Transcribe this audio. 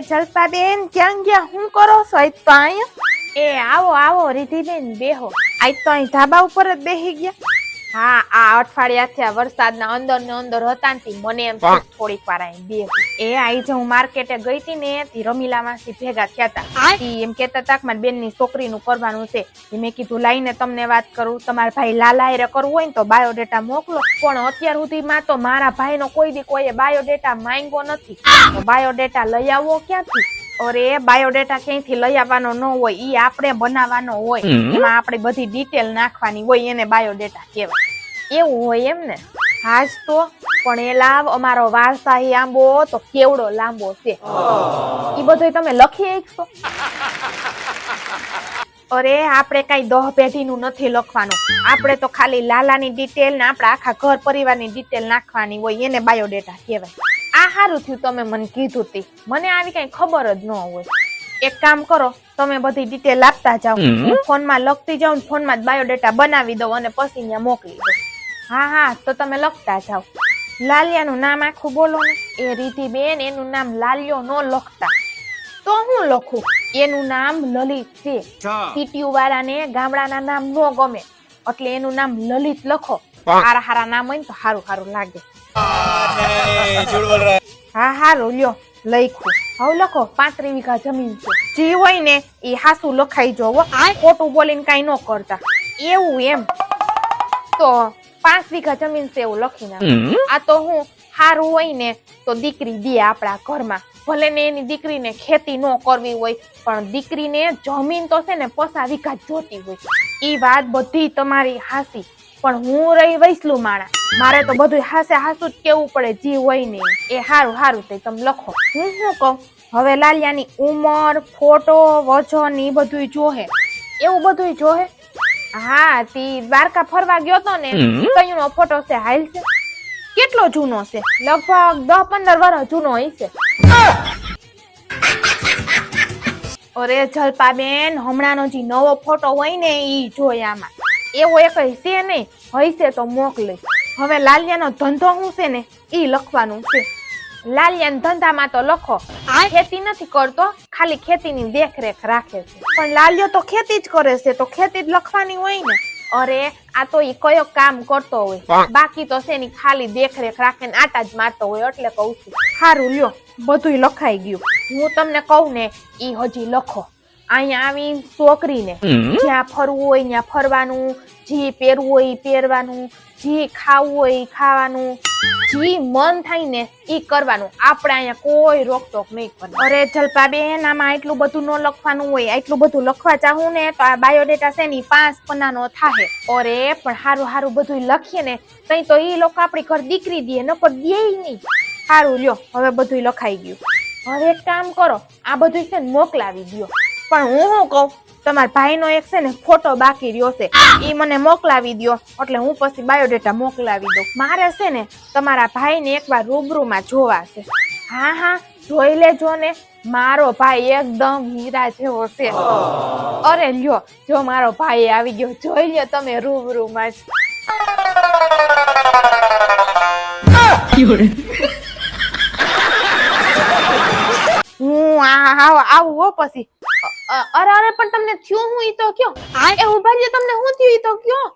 જલપાબેન ક્યાં ગયા? હું કરો છો? આજ તો અહીંયા આવો આવો રીધિબેન બેહો. આજ તો અહીં ધાબા ઉપર જ બેહી ગયા. હા, આ અઠવાડિયાથી આ વરસાદના અંદર ને અંદર હતા ને મને એમ થોડીક વાર અહીં બેહો. આજે હું માર્કેટે ગઈ હતી ને તી રમીલા માસી ભેગા થયા હતા. એમ કેતા હતા કે મારી બેનની છોકરીનું કરવાનું છે. મેં કીધું લાઈને તમને વાત કરું. તમારા ભાઈ લાલા હારે કરવું હોય ને તો બાયોડેટા મોકલો. પણ અત્યાર સુધીમાં તો મારા ભાઈનો કોઈ દી કોઈએ બાયોડેટા માંગ્યો નથી. તો બાયોડેટા લઈ આવો ક્યાંથી? અરે બાયોડેટા ક્યાંથી લઈ આવવાનો ન હોય, ઈ આપણે બનાવવાનો હોય. એમાં આપણે બધી ડિટેલ નાખવાની હોય, એને બાયોડેટા કહેવાય. એવું હોય એમ ને? હાજ તો. પણ એ લાવ, અમારો વારસાહી આંબો તો કેવડો લાંબો છે. ઈ બધું તમે લખી શકશો? અરે આપણે કઈ 10 પેઢીનું નથી લખવાનું. આપણે તો ખાલી લાલાની ડિટેલ ને આપણા આખા ઘર પરિવારની ડિટેલ નાખવાની હોય, એને બાયોડેટા કહેવાય. આ હારું થયું તમે મને કીધું તી. મને આવી કઈ ખબર જ ન હોય. એક કામ કરો, તમે બધી ડિટેલ આપતા જાઓ. હું ફોનમાં લખતી જાઉં ને ફોનમાં જ બાયોડેટા બનાવી દઉં અને પછી ત્યાં મોકલી દઉં. હા, તો તમે લખતા જાઓ. લાલિયાનું નામ આખું બોલો ને. એ રીધિબેન, એનું નામ લાલિયો ન લખતા. તો હું લખું? એનું નામ લલિત છે. સિટીયુ વાળાને ગામડાના નામ ન ગમે, એટલે એનું નામ લલિત લખો. હારા હારા નામ હોય ને તો હારું હારું લાગે. હા હારું લ્યો લખ્યું. હવે લખો 35 વીઘા જમીન છે. જે હોય ને એ હાસુ લખાઈ જોવો, ખોટું બોલીને કઈ ન કરતા. એવું એમ તો 5 વીઘા જમીન છે એવું લખી નાખ. આ તો હું હારું હોય ને તો દીકરી દે આપણા ઘરમાં. ભલે ને એની દીકરીને ખેતી ન કરવી હોય, પણ દીકરીને જમીન તો છે ને 50 વીઘા જોતી હોય. ઈ વાત બધી તમારી હાસી. પણ હું રહી વૈસલું માણા, મારે તો બધું હાસે હાસું જ કેવું પડે. જે હોય ને એ હારું તે તમે લખો. હું શું કહું, હવે લાલિયાની ઉંમર, ફોટો, વજન એ બધું જોહે. એવું બધું જોહે? હા, તી દ્વારકા ફરવા ગયો તો ને, કઈનો ફોટો છે હાલ છે? કેટલો જૂનો છે? લગભગ 10-15 વર્ષ જૂનો હશે. અરે જલપાબેન, હમણાંનો જે નવો ફોટો હોય ને ઈ જોય આમાં. એવો એક છે નહીં, હશે તો મોકલે. હવે લાલિયાનો ધંધો શું છે ને ઈ લખવાનું છે. લાલિયાના ધંધામાં તો લખો ખેતી નથી કરતો, ખાલી ખેતીની દેખરેખ રાખે છે. પણ લાલિયો તો ખેતી જ કરે છે, તો ખેતી જ લખવાની હોય ને. અરે આ તો ઈ કયો કામ કરતો હોય, બાકી તો છે ની ખાલી દેખરેખ રાખે ને આટા જ મારતો હોય, એટલે કહું છું. હારું લ્યો, બધુંય લખાઈ ગયું. હું તમને કહું ને ઈ હજી લખો. અહીંયા આવી છોકરીને જ્યાં ફરવું હોય ત્યાં ફરવાનું, જે પહેરવું હોય પહેરવાનું, જે ખાવું હોય ખાવાનું, જે મન થાય ને ઈ કરવાનું. આપણે અહીંયા કોઈ રોકટોક નહીં કરવાની. અરે જલપાબેન, આમાં એટલું બધું ન લખવાનું હોય. એટલું બધું લખવા ચાહું ને તો આ બાયોડેટા છે ને 5 પન્નાનો થાહે. અરે પણ હારું બધું લખીએ ને તઈ તો ઈ લોકો આપણી ઘર દીકરી દે, નકર દેય નહીં. હારું લ્યો, હવે બધું લખાઈ ગયું. હવે એક કામ કરો, આ બધું છે ને મોકલાવી દો. પણ હું શું કહું, તમારા ભાઈનો એક છે ને ફોટો બાકી રહ્યો છે, ઈ મને મોકલાવી દો, એટલે હું પછી બાયોડેટા મોકલાવી દઉં. મારે છે ને તમારા ભાઈને એકવાર રૂબરૂમાં જોવા છે. હા, જોઈ લેજો ને. મારો ભાઈ એકદમ હીરા જેવો છે. અરે લ્યો, જો મારો ભાઈ આવી ગયો, જોઈ લ્યો તમે રૂબરૂમાં જ. હું આવું હો પછી. અરે પણ તમને થયું હું ઈ તો કયો. એ ઉભા રહ્યો, તમને હું થયું ઈ તો કયો.